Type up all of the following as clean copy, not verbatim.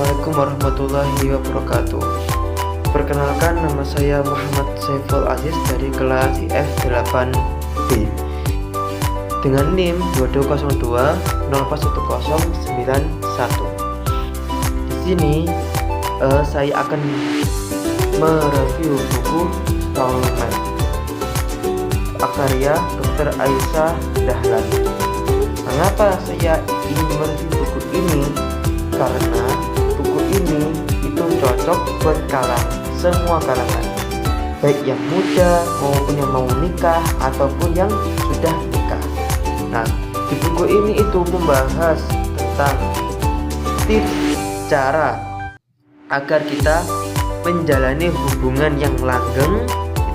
Assalamualaikum warahmatullahi wabarakatuh. Perkenalkan, nama saya Muhammad Saiful Aziz dari kelas IF8B dengan NIM 2202041091. Di sini saya akan mereview buku Soulmate karya Dr. Aisyah Dahlan. Mengapa saya ingin mereview buku ini? Karena buku ini itu cocok buat semua kalangan, baik yang muda maupun yang mau nikah ataupun yang sudah nikah. Nah, di buku ini itu membahas tentang tips cara agar kita menjalani hubungan yang langgeng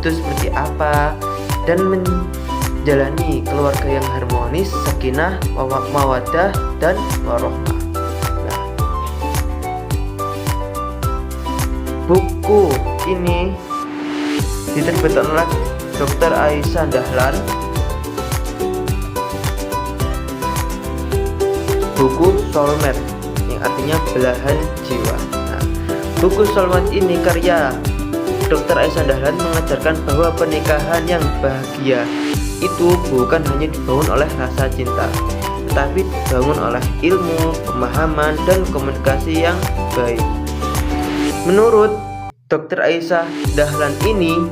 itu seperti apa, dan menjalani keluarga yang harmonis, sakinah, mawaddah, dan warohmah. Buku ini diterbitkan oleh Dr. Aisyah Dahlan. Buku Soulmate yang artinya belahan jiwa. Nah, buku Soulmate ini karya Dr. Aisyah Dahlan mengajarkan bahwa pernikahan yang bahagia itu bukan hanya dibangun oleh rasa cinta, tetapi dibangun oleh ilmu, pemahaman, dan komunikasi yang baik. Menurut Dr. Aisyah Dahlan ini,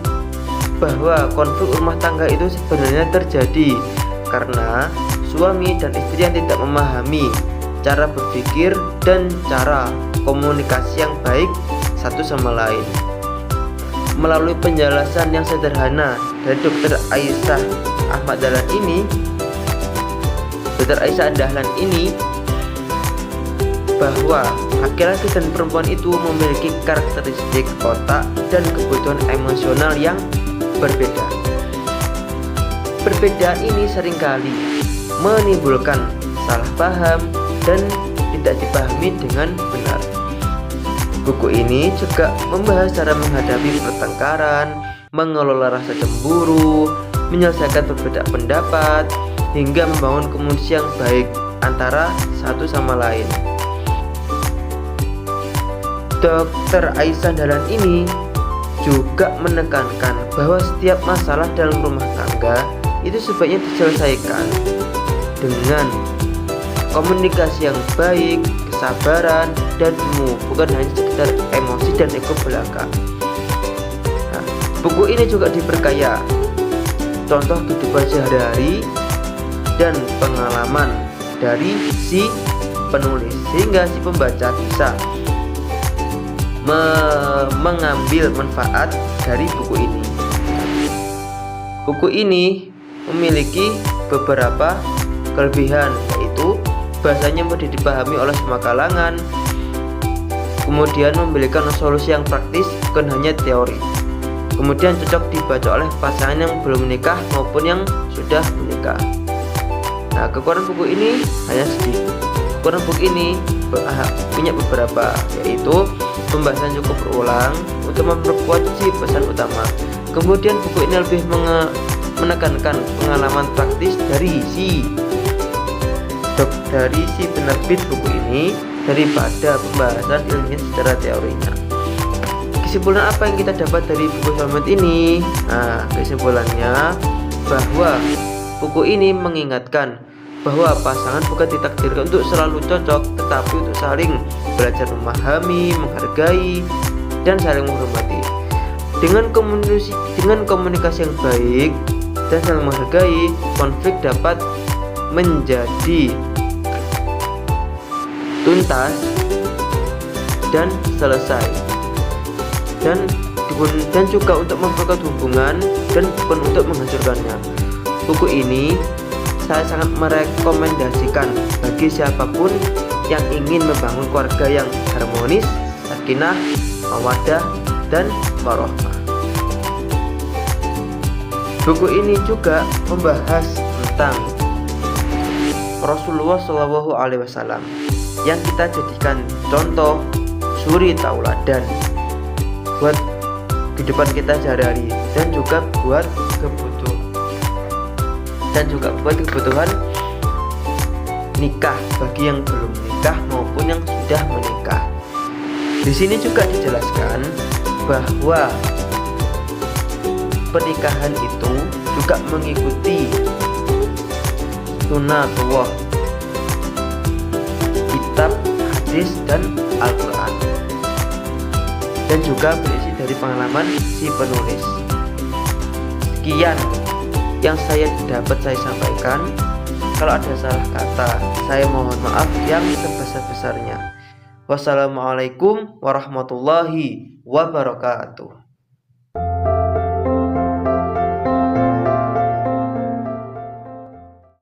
bahwa konflik rumah tangga itu sebenarnya terjadi karena suami dan istri yang tidak memahami cara berpikir dan cara komunikasi yang baik satu sama lain. Melalui penjelasan yang sederhana dari Dr. Aisyah Dahlan ini, bahwa laki-laki dan perempuan itu memiliki karakteristik otak dan kebutuhan emosional yang berbeda. Perbedaan ini seringkali menimbulkan salah paham dan tidak dipahami dengan benar. Buku ini juga membahas cara menghadapi pertengkaran, mengelola rasa cemburu, menyelesaikan perbedaan pendapat, hingga membangun komunikasi yang baik antara satu sama lain. Dr. Aisyah Dahlan ini juga menekankan bahwa setiap masalah dalam rumah tangga itu sebaiknya diselesaikan dengan komunikasi yang baik, kesabaran, dan ilmu, bukan hanya sekedar emosi dan ego belaka. Nah, buku ini juga diperkaya contoh kehidupan sehari-hari dan pengalaman dari si penulis, sehingga si pembaca bisa mengambil manfaat dari buku ini. Buku ini memiliki beberapa kelebihan, yaitu bahasanya mudah dipahami oleh semua kalangan, kemudian memberikan solusi yang praktis bukan hanya teori, kemudian cocok dibaca oleh pasangan yang belum menikah maupun yang sudah menikah. Nah, kekurangan buku ini hanya sedikit. Kekurangan buku ini punya beberapa, yaitu pembahasan cukup berulang untuk memperkuat si pesan utama. Kemudian buku ini lebih menekankan pengalaman praktis dari si penerbit buku ini daripada pembahasan ilmiah secara teorinya. Kesimpulan apa yang kita dapat dari buku Soulmate ini? Nah, kesimpulannya bahwa buku ini mengingatkan bahwa pasangan bukan ditakdirkan untuk selalu cocok, tetapi untuk saling belajar memahami, menghargai, dan saling menghormati. Dengan komunikasi yang baik dan saling menghargai, konflik dapat menjadi tuntas dan selesai, dan juga untuk memperkuat hubungan dan bukan untuk menghancurkannya. Buku ini saya sangat merekomendasikan bagi siapapun yang ingin membangun keluarga yang harmonis, sakinah, mawaddah, dan warohmah. Buku ini juga membahas tentang Rasulullah SAW yang kita jadikan contoh suri tauladan buat kehidupan kita sehari-hari, dan juga buat kebutuhan nikah bagi yang belum nikah maupun yang sudah menikah. Di sini juga dijelaskan bahwa pernikahan itu juga mengikuti sunnatullah, kitab, hadis, dan Al-Quran, dan juga berisi dari pengalaman si penulis. Sekian yang saya sampaikan. Kalau ada salah kata, saya mohon maaf yang sebesar-besarnya. Wassalamualaikum warahmatullahi wabarakatuh.